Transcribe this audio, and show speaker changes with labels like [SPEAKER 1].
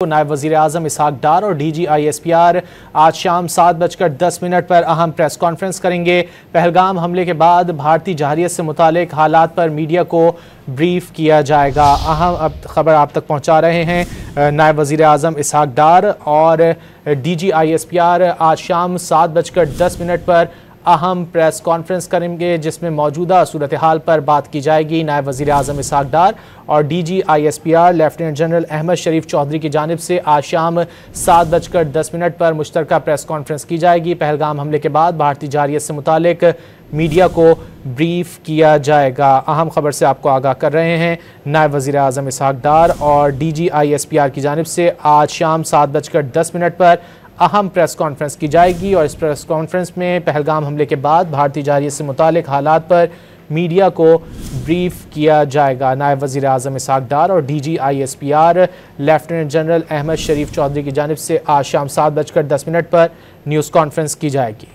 [SPEAKER 1] नायब वज़ीर आज़म इसहाक डार और DGISPR आज शाम 7:10 पर अहम प्रेस कॉन्फ्रेंस करेंगे। पहलगाम हमले के बाद भारतीय जहारियत से मुतालिक हालात पर मीडिया को ब्रीफ किया जाएगा। अहम खबर आप तक पहुंचा रहे हैं नायब वज़ीर आज़म इसहाक डार और DGISPR आज शाम 7:10 पर अहम प्रेस कॉन्फ्रेंस करेंगे, जिसमें मौजूदा सूरत हाल पर बात की जाएगी। नायब वज़ीर आज़म इसहाक डार और DGISPR लेफ्टिनेंट जनरल अहमद शरीफ चौधरी की जानिब से आज शाम 7:10 पर मुश्तरका प्रेस कॉन्फ्रेंस की जाएगी। पहलगाम हमले के बाद भारतीय जहारियत से मुतालिक मीडिया को ब्रीफ किया जाएगा। अहम खबर से आपको आगाह कर रहे हैं नायब वज़ीर आज़म इसहाक डार और DGISPR की जानिब से आज शाम 7:10 पर अहम प्रेस कॉन्फ्रेंस की जाएगी और इस प्रेस कॉन्फ्रेंस में पहलगाम हमले के बाद भारतीय जहारियत से मुतालिक हालात पर मीडिया को ब्रीफ किया जाएगा। नायब वज़ीर आज़म इसहाक डार और DGISPR लेफ्टिनेंट जनरल अहमद शरीफ चौधरी की जानिब से आज शाम 7:10 पर न्यूज़ कॉन्फ्रेंस की जाएगी।